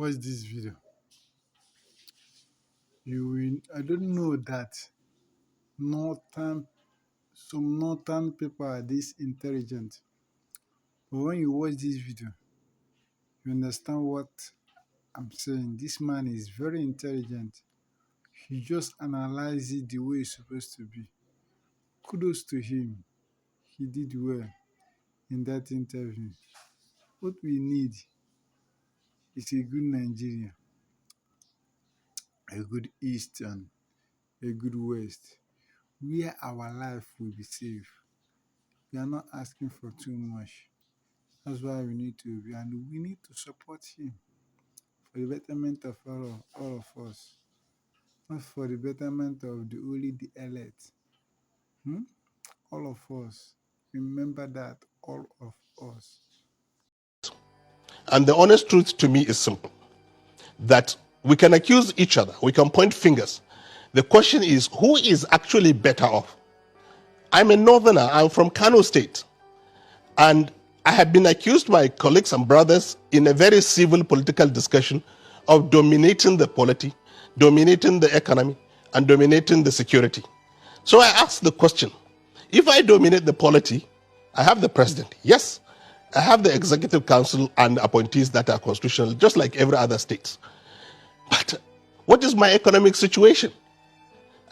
watch this video, you will, I don't know that northern some northern people are this intelligent. But when you watch this video, you understand what I'm saying. This man is very intelligent. He just analyzed it the way it's supposed to be. Kudos to him. He did well in that interview. What we need is a good Nigeria, a good East, and a good West, where our life will be safe. We are not asking for too much. That's why we need to be, and we need to support him for the betterment of all of us, not for the betterment of the only the elite. Hmm? All of us. Remember that, all of us. And the honest truth to me is simple, that we can accuse each other, we can point fingers. The question is, who is actually better off? I'm a northerner, I'm from Kano State, and I have been accused by colleagues and brothers in a very civil political discussion of dominating the polity, dominating the economy, and dominating the security. So I asked the question, if I dominate the polity, I have the president, yes, I have the executive council and appointees that are constitutional, just like every other state. But what is my economic situation?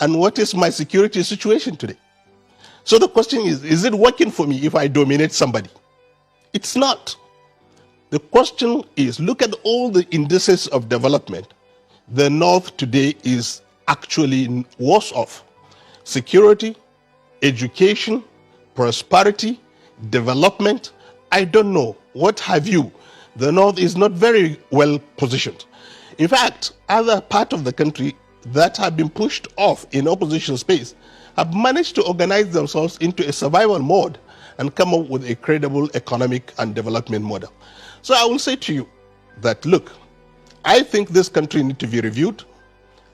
And what is my security situation today? So the question is it working for me if I dominate somebody? It's not. The question is, look at all the indices of development. The North today is actually worse off. Security, education, prosperity, development, I don't know, what have you. The North is not very well positioned. In fact, other parts of the country that have been pushed off in opposition space have managed to organize themselves into a survival mode and come up with a credible economic and development model. So I will say to you that, look, I think this country needs to be reviewed,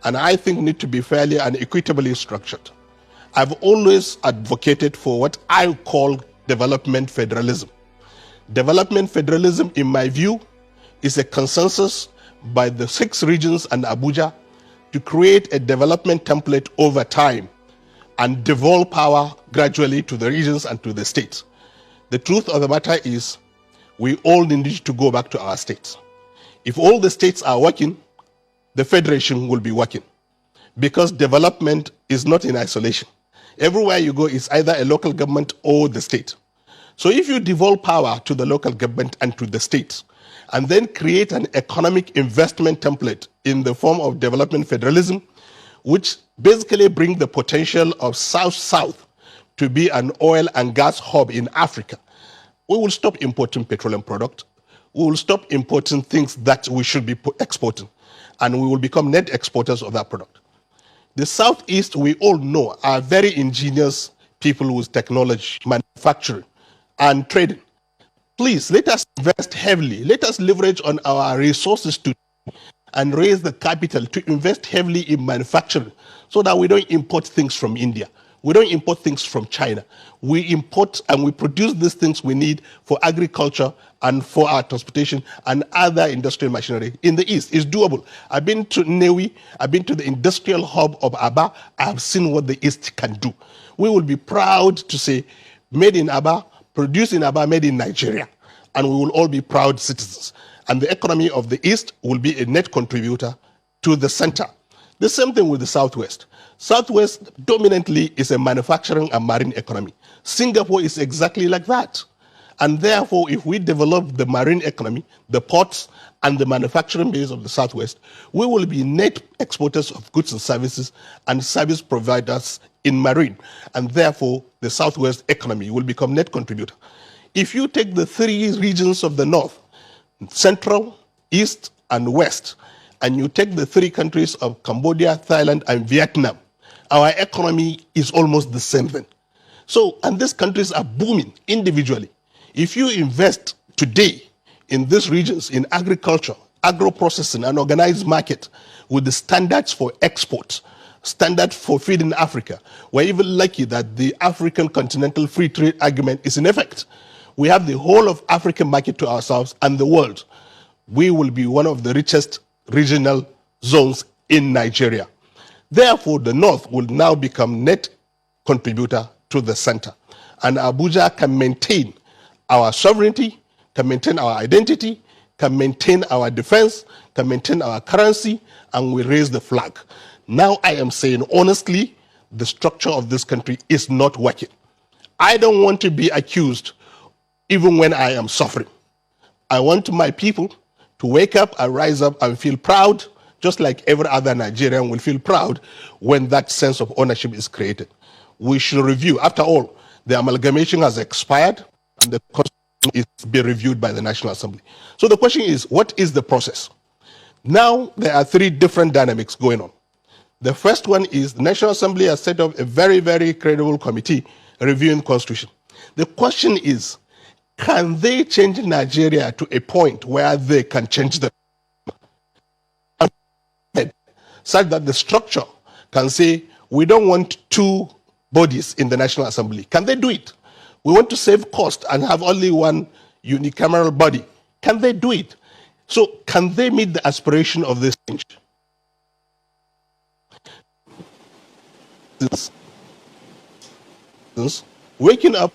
and I think need to be fairly and equitably structured. I've always advocated for what I call development federalism. Development federalism, in my view, is a consensus by the 6 regions and Abuja to create a development template over time and devolve power gradually to the regions and to the states. The truth of the matter is, we all need to go back to our states. If all the states are working, the federation will be working, because development is not in isolation. Everywhere you go is either a local government or the state. So if you devolve power to the local government and to the states, and then create an economic investment template in the form of development federalism, which basically bring the potential of South-South to be an oil and gas hub in Africa, we will stop importing petroleum products. We will stop importing things that we should be exporting, and we will become net exporters of that product. The Southeast, we all know, are very ingenious people with technology, manufacturing, and trading. Please, let us invest heavily. Let us leverage on our resources to and raise the capital to invest heavily in manufacturing so that we don't import things from India. We don't import things from China. We import and we produce these things we need for agriculture and for our transportation and other industrial machinery in the East. It's doable. I've been to Newi, I've been to the industrial hub of Aba. I have seen what the East can do. We will be proud to say, made in Aba, produced in Aba, made in Nigeria. And we will all be proud citizens. And the economy of the East will be a net contributor to the center. The same thing with the Southwest. Southwest dominantly is a manufacturing and marine economy. Singapore is exactly like that. And therefore, if we develop the marine economy, the ports, and the manufacturing base of the Southwest, we will be net exporters of goods and services and service providers in marine. And therefore, the Southwest economy will become net contributor. If you take the 3 regions of the North, Central, East, and West, and you take the 3 countries of Cambodia, Thailand, and Vietnam, our economy is almost the same thing. So, and these countries are booming individually. If you invest today in these regions in agriculture, agro-processing, and organized market with the standards for export, standard for feeding Africa, we're even lucky that the African Continental Free Trade Agreement is in effect. We have the whole of African market to ourselves and the world. we will be one of the richest regional zones in Nigeria. Therefore, the North will now become net contributor to the center. And Abuja can maintain our sovereignty, can maintain our identity, can maintain our defense, can maintain our currency, and we raise the flag. Now I am saying honestly, the structure of this country is not working. I don't want to be accused even when I am suffering. I want my people to wake up and rise up and feel proud, just like every other Nigerian will feel proud when that sense of ownership is created. We should review. After all, the amalgamation has expired and the constitution is being reviewed by the National Assembly. So the question is, what is the process? Now there are three different dynamics going on. The first one is the National Assembly has set up a very, very credible committee reviewing the constitution. The question is, can they change Nigeria to a point where they can change the such that the structure can say, we don't want two bodies in the National Assembly. Can they do it? We want to save cost and have only one unicameral body. Can they do it? So can they meet the aspiration of this change? Waking up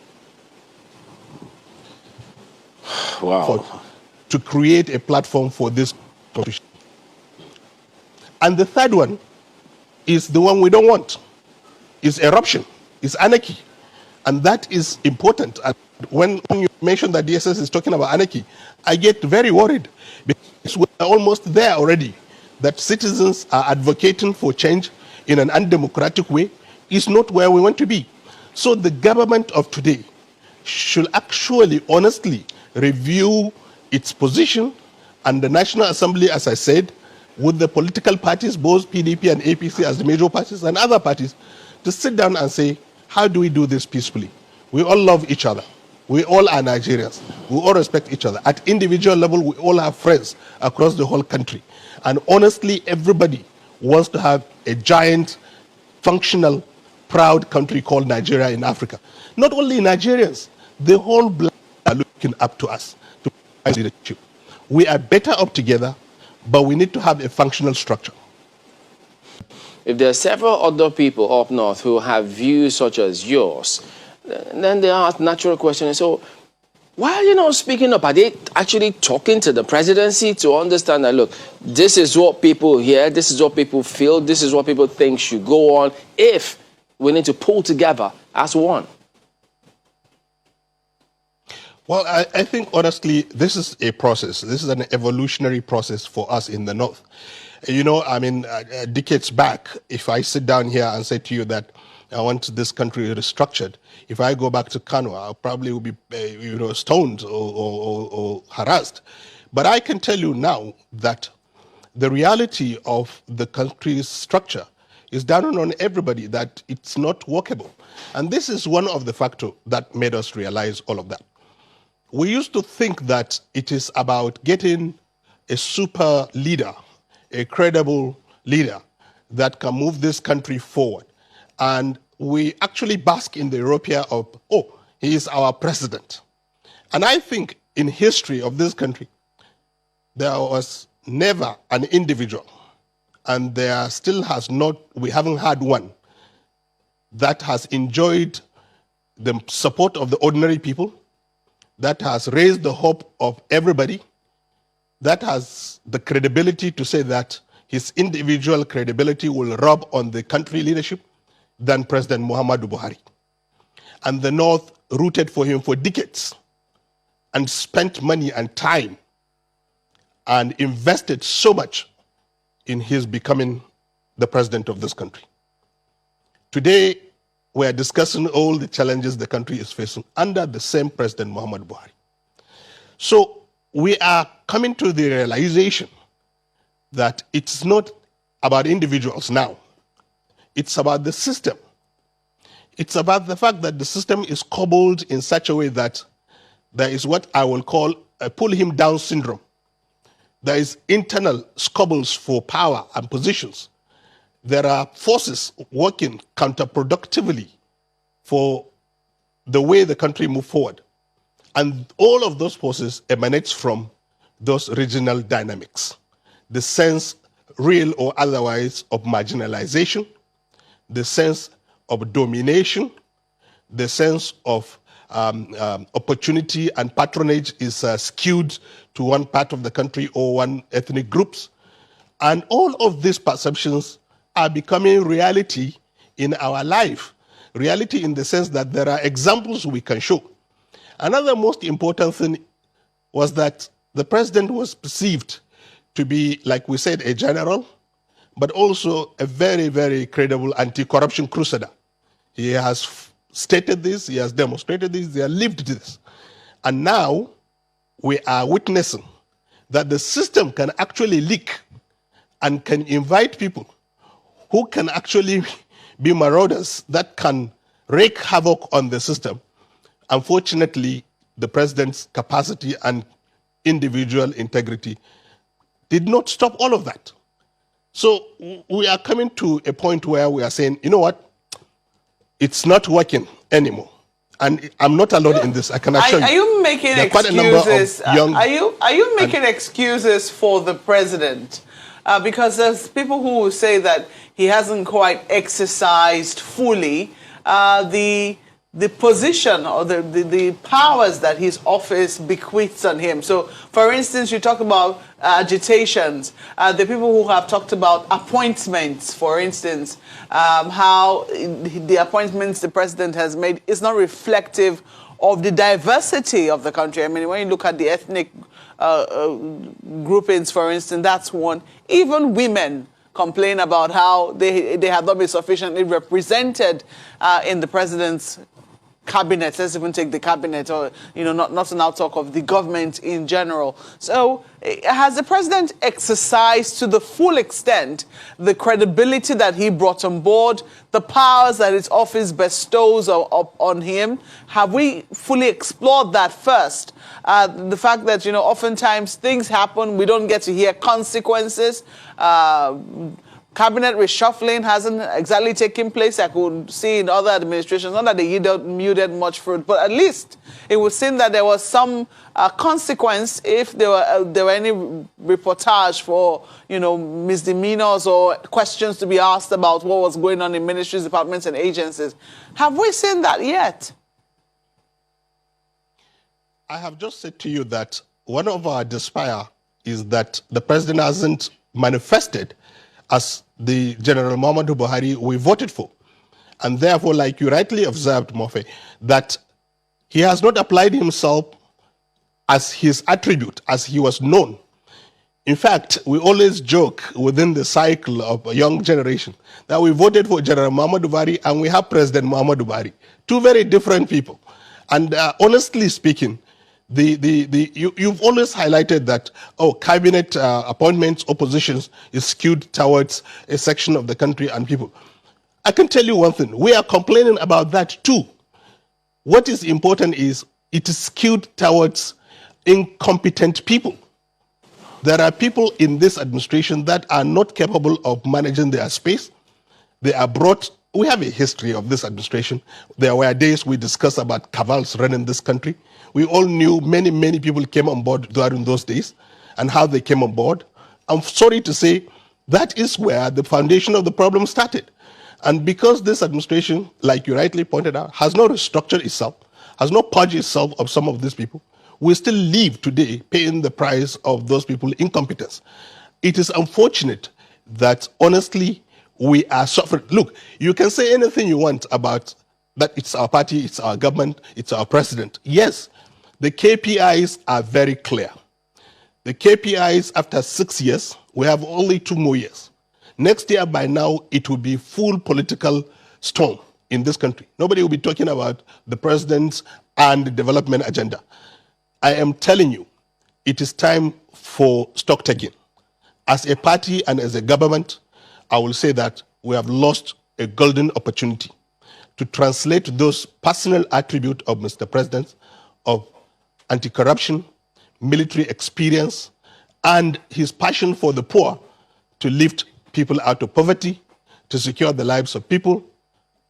to create a platform for this constitution. And the third one is the one we don't want. It's eruption, it's anarchy. And that is important. And when you mention that DSS is talking about anarchy, I get very worried because we're almost there already. That citizens are advocating for change in an undemocratic way is not where we want to be. So the government of today should actually honestly review its position, and the National Assembly, as I said, with the political parties, both PDP and APC as the major parties and other parties, to sit down and say, how do we do this peacefully? We all love each other. We all are Nigerians. We all respect each other. At individual level, we all have friends across the whole country. And honestly, everybody wants to have a giant, functional, proud country called Nigeria in Africa. Not only Nigerians, the whole black are looking up to us to provide leadership. We are better up together, but we need to have a functional structure. If there are several other people up north who have views such as yours, then they ask natural questions. So why are you not speaking up? Are they actually talking to the presidency to understand that, look, this is what people hear, this is what people feel, this is what people think should go on if we need to pull together as one? Well, I think, honestly, this is a process. This is an evolutionary process for us in the North. You know, I mean, decades back, if I sit down here and say to you that I want this country restructured, if I go back to Kano, I probably will be, stoned or harassed. But I can tell you now that the reality of the country's structure is down on everybody, that it's not workable. And this is one of the factors that made us realize all of that. We used to think that it is about getting a super leader, a credible leader that can move this country forward. And we actually bask in the Europea of, oh, he is our president. And I think in history of this country, there was never an individual, and there still has not, we haven't had one, that has enjoyed the support of the ordinary people, that has raised the hope of everybody, that has the credibility to say that his individual credibility will rub on the country leadership than President Muhammadu Buhari. And the North rooted for him for decades and spent money and time and invested so much in his becoming the president of this country. Today, we are discussing all the challenges the country is facing under the same President Muhammadu Buhari. So we are coming to the realization that it's not about individuals now. It's about the system. It's about the fact that the system is cobbled in such a way that there is what I will call a pull him down syndrome. There is internal squabbles for power and positions. There are forces working counterproductively for the way the country moves forward. And all of those forces emanates from those regional dynamics, the sense, real or otherwise, of marginalization, the sense of domination, the sense of opportunity and patronage is skewed to one part of the country or one ethnic groups. And all of these perceptions are becoming reality in our life. Reality in the sense that there are examples we can show. Another most important thing was that the president was perceived to be, like we said, a general, but also a very, very credible anti-corruption crusader. He has stated this, he has demonstrated this, he has lived this. And now we are witnessing that the system can actually leak and can invite people who can actually be marauders that can wreak havoc on the system. Unfortunately, the president's capacity and individual integrity did not stop all of that. So we are coming to a point where we are saying, you know what? It's not working anymore. And I'm not alone in this. I can assure you. Are you making excuses? Are you making excuses for the president? Because there's people who will say that he hasn't quite exercised fully the position or the powers that his office bequeaths on him. So, for instance, you talk about agitations. The people who have talked about appointments, for instance, how the appointments the president has made is not reflective of the diversity of the country. I mean, when you look at the ethnic groupings, for instance, that's one. Even women complain about how they have not been sufficiently represented in the president's cabinet. Let's even take the cabinet, or not to now talk of the government in general. So has the president exercised to the full extent the credibility that he brought on board, the powers that his office bestows on him? Have we fully explored that first? The fact that oftentimes things happen, we don't get to hear consequences. Cabinet reshuffling hasn't exactly taken place. I could see in other administrations, not that they yielded much fruit, but at least it would seem that there was some consequence if there were any reportage for misdemeanors or questions to be asked about what was going on in ministries, departments, and agencies. Have we seen that yet? I have just said to you that one of our despair is that the president hasn't manifested as the General Muhammadu Buhari we voted for. And therefore, like you rightly observed, Mofe, that he has not applied himself as his attribute, as he was known. In fact, we always joke within the cycle of a young generation that we voted for General Muhammadu Buhari and we have President Muhammadu Buhari. Two very different people. And honestly speaking, you've always highlighted that, cabinet appointments, oppositions is skewed towards a section of the country and people. I can tell you one thing, we are complaining about that too. What is important is it is skewed towards incompetent people. There are people in this administration that are not capable of managing their space. They are brought. We have a history of this administration. There were days we discussed about cabals running this country. We all knew many, many people came on board during those days and how they came on board. I'm sorry to say that is where the foundation of the problem started. And because this administration, like you rightly pointed out, has not restructured itself, has not purged itself of some of these people, we still live today paying the price of those people's incompetence. It is unfortunate that, honestly, we are suffering. Look, you can say anything you want about that it's our party, it's our government, it's our president. Yes, the KPIs are very clear. The KPIs, after 6 years, we have only 2 more years. Next year, by now, it will be full political storm in this country. Nobody will be talking about the president's and the development agenda. I am telling you, it is time for stock taking. As a party and as a government, I will say that we have lost a golden opportunity to translate those personal attributes of Mr. President, of anti-corruption, military experience, and his passion for the poor to lift people out of poverty, to secure the lives of people,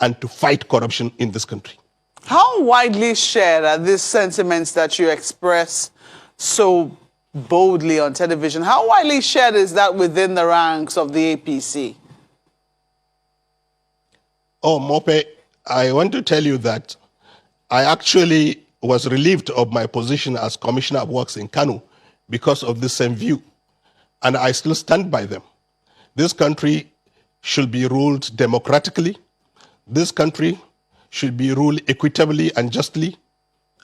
and to fight corruption in this country. How widely shared are these sentiments that you express so boldly on television. How widely shared is that within the ranks of the APC? Oh, Mope, I want to tell you that I actually was relieved of my position as Commissioner of Works in Kano because of the same view, and I still stand by them. This country should be ruled democratically. This country should be ruled equitably and justly,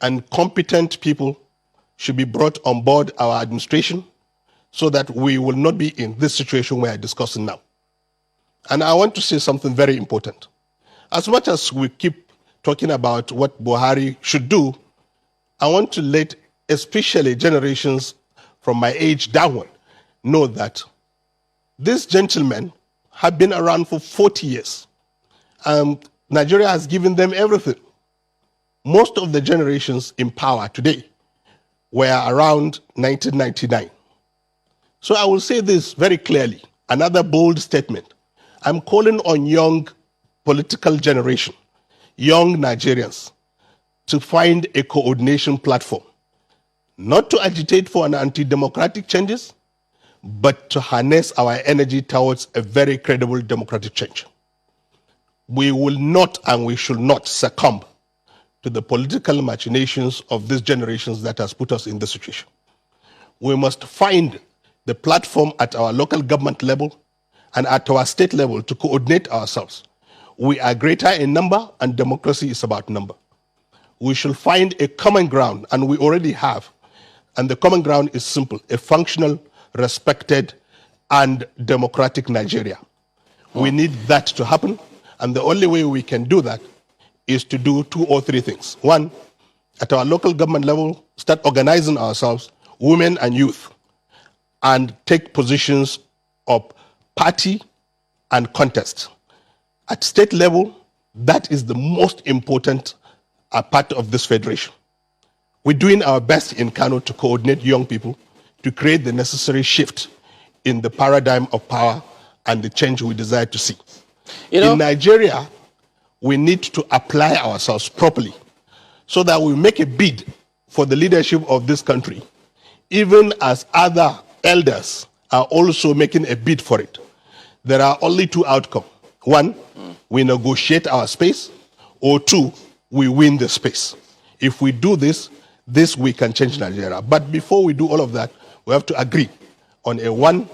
and competent people should be brought on board our administration so that we will not be in this situation we are discussing now. And I want to say something very important. As much as we keep talking about what Buhari should do, I want to let especially generations from my age downward know that these gentlemen have been around for 40 years. Nigeria has given them everything. Most of the generations in power today were around 1999. So I will say this very clearly, another bold statement. I'm calling on young political generation, young Nigerians, to find a coordination platform, not to agitate for an anti-democratic changes, but to harness our energy towards a very credible democratic change. We will not and we should not succumb to the political machinations of these generations that has put us in this situation. We must find the platform at our local government level and at our state level to coordinate ourselves. We are greater in number, and democracy is about number. We should find a common ground, and we already have. And the common ground is simple: a functional, respected, and democratic Nigeria. We need that to happen, and the only way we can do that is to do 2 or 3 things. One, at our local government level, start organizing ourselves, women and youth, and take positions of party and contest. At state level, that is the most important part of this federation. We're doing our best in Kano to coordinate young people to create the necessary shift in the paradigm of power and the change we desire to see. In Nigeria, we need to apply ourselves properly so that we make a bid for the leadership of this country, even as other elders are also making a bid for it. There are only 2 outcomes. 1, we negotiate our space, or 2, we win the space. If we do this, we can change Nigeria. But before we do all of that, we have to agree on a one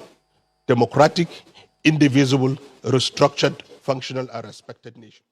democratic, indivisible, restructured, functional, and respected nation.